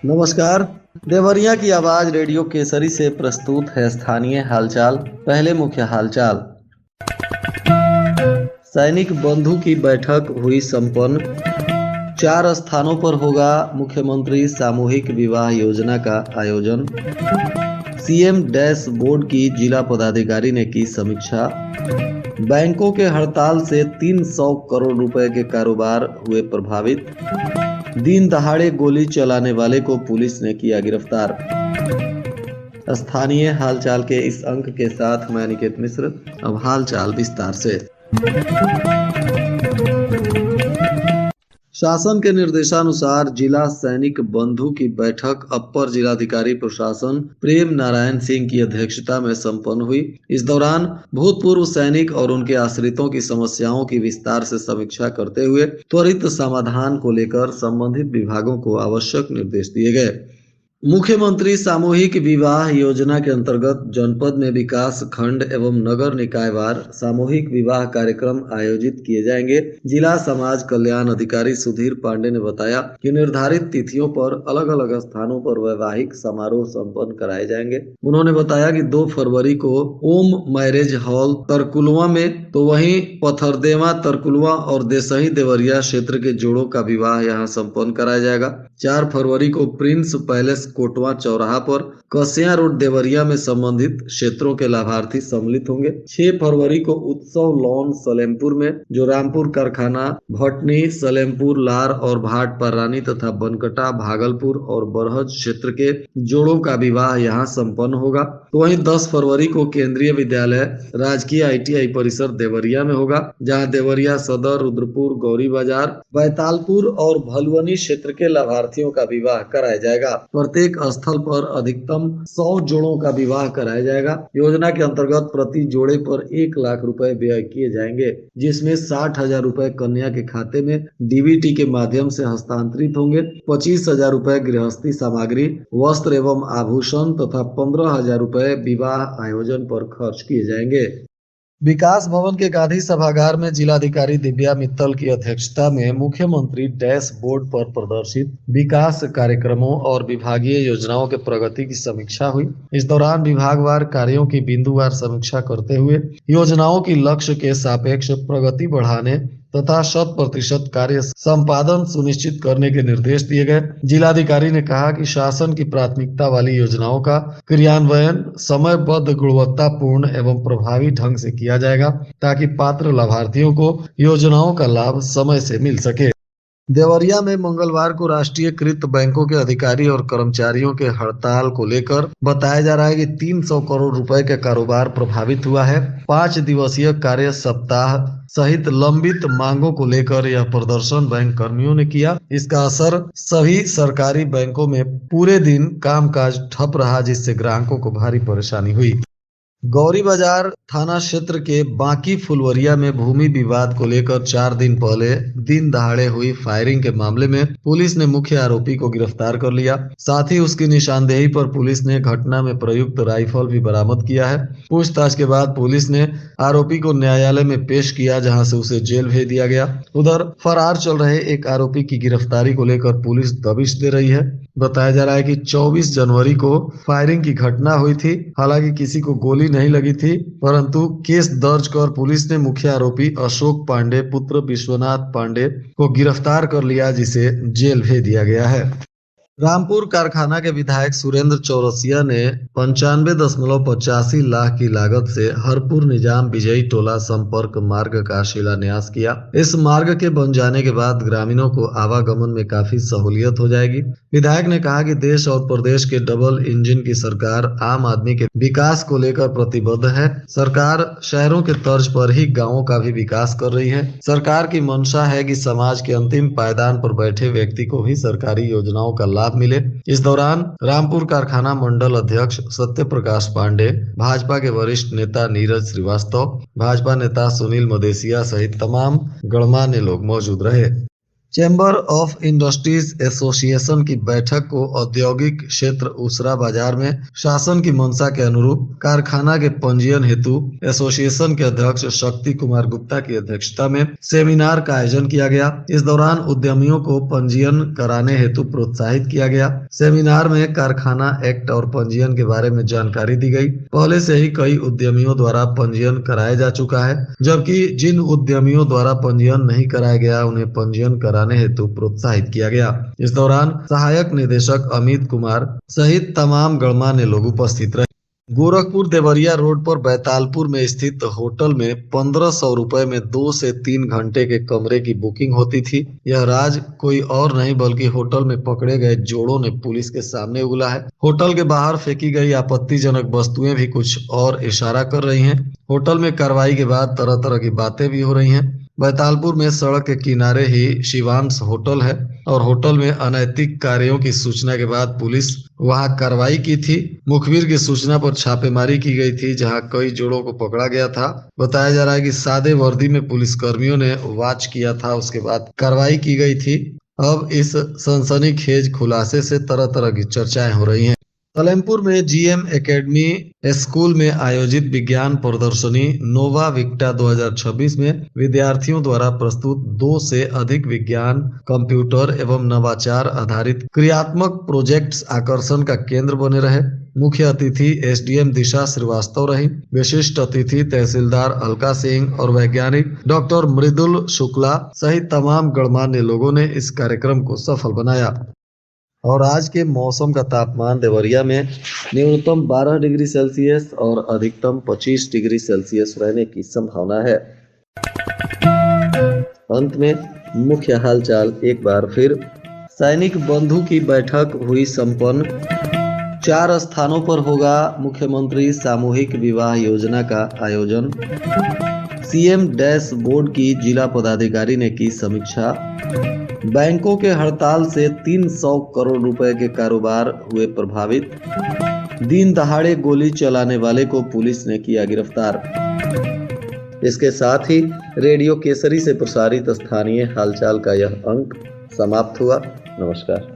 नमस्कार। देवरिया की आवाज रेडियो केसरी से प्रस्तुत है स्थानीय हालचाल। पहले मुख्य हालचाल। सैनिक बंधु की बैठक हुई संपन्न। 4 स्थानों पर होगा मुख्यमंत्री सामूहिक विवाह योजना का आयोजन। सीएम डैशबोर्ड की जिला पदाधिकारी ने की समीक्षा। बैंकों के हड़ताल से 300 करोड़ रुपए के कारोबार हुए प्रभावित। दिन दहाड़े गोली चलाने वाले को पुलिस ने किया गिरफ्तार। स्थानीय हालचाल के इस अंक के साथ मैं अनिकेत मिश्र। अब हालचाल विस्तार से। शासन के निर्देशानुसार जिला सैनिक बंधु की बैठक अपर जिलाधिकारी प्रशासन प्रेम नारायण सिंह की अध्यक्षता में संपन्न हुई। इस दौरान भूतपूर्व सैनिक और उनके आश्रितों की समस्याओं की विस्तार से समीक्षा करते हुए त्वरित समाधान को लेकर संबंधित विभागों को आवश्यक निर्देश दिए गए। मुख्यमंत्री सामूहिक विवाह योजना के अंतर्गत जनपद में विकास खंड एवं नगर निकायवार सामूहिक विवाह कार्यक्रम आयोजित किए जाएंगे। जिला समाज कल्याण अधिकारी सुधीर पांडे ने बताया कि निर्धारित तिथियों पर अलग अलग स्थानों पर वैवाहिक समारोह संपन्न कराए जाएंगे। उन्होंने बताया कि 2 फरवरी को ओम मैरिज हॉल तरकुलवा में, तो वहीं पथरदेवा तरकुलवा और देसही देवरिया क्षेत्र के जोड़ों का विवाह यहां संपन्न कराया जाएगा। 4 फरवरी को प्रिंस पैलेस कोटवा चौराहा पर कसिया रोड देवरिया में संबंधित क्षेत्रों के लाभार्थी सम्मिलित होंगे। 6 फरवरी को उत्सव लॉन सलेमपुर में, जो रामपुर कारखाना, भटनी, सलेमपुर, लार और भाट पररानी तथा बनकटा, भागलपुर और बरहज क्षेत्र के जोड़ों का विवाह यहां संपन्न होगा। तो वहीं 10 फरवरी को केंद्रीय विद्यालय राजकीय ITI परिसर देवरिया में होगा, जहां देवरिया सदर, रुद्रपुर, गौरी बाजार, बैतालपुर और भलुवनी क्षेत्र के लाभार्थियों का विवाह कराया जाएगा। प्रत्येक स्थल पर अधिकतम 100 जोड़ों का विवाह कराया जाएगा। योजना के अंतर्गत प्रति जोड़े पर 1 लाख रुपए व्यय किए जाएंगे, जिसमें 60,000 रुपए कन्या के खाते में DBT के माध्यम से हस्तांतरित होंगे। 25,000 रुपए गृहस्थी सामग्री, वस्त्र एवं आभूषण तथा 15,000 रुपए विवाह आयोजन पर खर्च किए जाएंगे। विकास भवन के गांधी सभागार में जिलाधिकारी दिव्या मित्तल की अध्यक्षता में मुख्यमंत्री डैशबोर्ड पर प्रदर्शित विकास कार्यक्रमों और विभागीय योजनाओं के प्रगति की समीक्षा हुई। इस दौरान विभागवार कार्यों की बिंदुवार समीक्षा करते हुए योजनाओं की लक्ष्य के सापेक्ष प्रगति बढ़ाने तथा 100% कार्य संपादन सुनिश्चित करने के निर्देश दिए गए। जिलाधिकारी ने कहा कि शासन की प्राथमिकता वाली योजनाओं का क्रियान्वयन समयबद्ध, गुणवत्तापूर्ण एवं प्रभावी ढंग से किया जाएगा, ताकि पात्र लाभार्थियों को योजनाओं का लाभ समय से मिल सके। देवरिया में मंगलवार को राष्ट्रीयकृत बैंकों के अधिकारी और कर्मचारियों के हड़ताल को लेकर बताया जा रहा है कि 300 करोड़ रुपए का कारोबार प्रभावित हुआ है। 5 दिवसीय कार्य सप्ताह सहित लंबित मांगों को लेकर यह प्रदर्शन बैंक कर्मियों ने किया। इसका असर सभी सरकारी बैंकों में पूरे दिन कामकाज ठप रहा, जिससे ग्राहकों को भारी परेशानी हुई। गौरी बाजार थाना क्षेत्र के बांकी फुलवरिया में भूमि विवाद को लेकर 4 दिन पहले दिन दहाड़े हुई फायरिंग के मामले में पुलिस ने मुख्य आरोपी को गिरफ्तार कर लिया। साथ ही उसकी निशानदेही पर पुलिस ने घटना में प्रयुक्त राइफल भी बरामद किया है। पूछताछ के बाद पुलिस ने आरोपी को न्यायालय में पेश किया, जहां से उसे जेल भेज दिया गया। उधर फरार चल रहे एक आरोपी की गिरफ्तारी को लेकर पुलिस दबिश दे रही है। बताया जा रहा है कि 24 जनवरी को फायरिंग की घटना हुई थी। हालांकि किसी को गोली नहीं लगी थी, परंतु केस दर्ज कर पुलिस ने मुख्य आरोपी अशोक पांडे पुत्र विश्वनाथ पांडे को गिरफ्तार कर लिया, जिसे जेल भेज दिया गया है। रामपुर कारखाना के विधायक सुरेंद्र चौरसिया ने 95.85 लाख की लागत से हरपुर निजाम विजयी टोला संपर्क मार्ग का शिलान्यास किया। इस मार्ग के बन जाने के बाद ग्रामीणों को आवागमन में काफी सहूलियत हो जाएगी। विधायक ने कहा कि देश और प्रदेश के डबल इंजन की सरकार आम आदमी के विकास को लेकर प्रतिबद्ध है। सरकार शहरों के तर्ज पर ही गाँवों का भी विकास कर रही है। सरकार की मंशा है कि समाज के अंतिम पायदान पर बैठे व्यक्ति को भी सरकारी योजनाओं का लाभ मिले। इस दौरान रामपुर कारखाना मंडल अध्यक्ष सत्य प्रकाश पांडे, भाजपा के वरिष्ठ नेता नीरज श्रीवास्तव, भाजपा नेता सुनील मदेसिया सहित तमाम गणमान्य लोग मौजूद रहे। चैम्बर ऑफ इंडस्ट्रीज एसोसिएशन की बैठक को औद्योगिक क्षेत्र उसरा बाजार में शासन की मंशा के अनुरूप कारखाना के पंजीयन हेतु एसोसिएशन के अध्यक्ष शक्ति कुमार गुप्ता की अध्यक्षता में सेमिनार का आयोजन किया गया। इस दौरान उद्यमियों को पंजीयन कराने हेतु प्रोत्साहित किया गया। सेमिनार में कारखाना एक्ट और पंजीयन के बारे में जानकारी दी गई। पहले से ही कई उद्यमियों द्वारा पंजीयन कराया जा चुका है, जबकि जिन उद्यमियों द्वारा पंजीयन नहीं कराया गया उन्हें पंजीयन कराने हेतु प्रोत्साहित किया गया। इस दौरान सहायक निदेशक अमित कुमार सहित तमाम गणमान्य लोग उपस्थित रहे। गोरखपुर देवरिया रोड पर बैतालपुर में स्थित होटल में 1500 रुपए में 2 से 3 घंटे के कमरे की बुकिंग होती थी। यह राज कोई और नहीं बल्कि होटल में पकड़े गए जोड़ों ने पुलिस के सामने उगला है। होटल के बाहर फेंकी गई आपत्तिजनक वस्तुएं भी कुछ और इशारा कर रही हैं। होटल में कार्रवाई के बाद तरह तरह की बातें भी हो रही हैं। बैतालपुर में सड़क के किनारे ही शिवांश होटल है और होटल में अनैतिक कार्यों की सूचना के बाद पुलिस वहां कार्रवाई की थी। मुखबिर की सूचना पर छापेमारी की गई थी, जहां कई जोड़ों को पकड़ा गया था। बताया जा रहा है कि सादे वर्दी में पुलिस कर्मियों ने वॉच किया था, उसके बाद कार्रवाई की गई थी। अब इस सनसनीखेज खुलासे से तरह तरह की चर्चाएं हो रही हैं। सलेमपुर में जीएम एकेडमी स्कूल में आयोजित विज्ञान प्रदर्शनी नोवा विक्टा 2026 में विद्यार्थियों द्वारा प्रस्तुत 2 से अधिक विज्ञान, कंप्यूटर एवं नवाचार आधारित क्रियात्मक प्रोजेक्ट्स आकर्षण का केंद्र बने रहे। मुख्य अतिथि एसडीएम दिशा श्रीवास्तव रही। विशिष्ट अतिथि तहसीलदार अलका सिंह और वैज्ञानिक डॉक्टर मृदुल शुक्ला सहित तमाम गणमान्य लोगों ने इस कार्यक्रम को सफल बनाया। और आज के मौसम का तापमान देवरिया में न्यूनतम 12 डिग्री सेल्सियस और अधिकतम 25 डिग्री सेल्सियस रहने की संभावना है। अंत में मुख्य हालचाल एक बार फिर। सैनिक बंधु की बैठक हुई संपन्न। 4 स्थानों पर होगा मुख्यमंत्री सामूहिक विवाह योजना का आयोजन। सीएम डैशबोर्ड की जिला पदाधिकारी ने की समीक्षा। बैंकों के हड़ताल से 300 करोड़ रुपए के कारोबार हुए प्रभावित। दिन दहाड़े गोली चलाने वाले को पुलिस ने किया गिरफ्तार। इसके साथ ही रेडियो केसरी से प्रसारित स्थानीय हालचाल का यह अंक समाप्त हुआ। नमस्कार।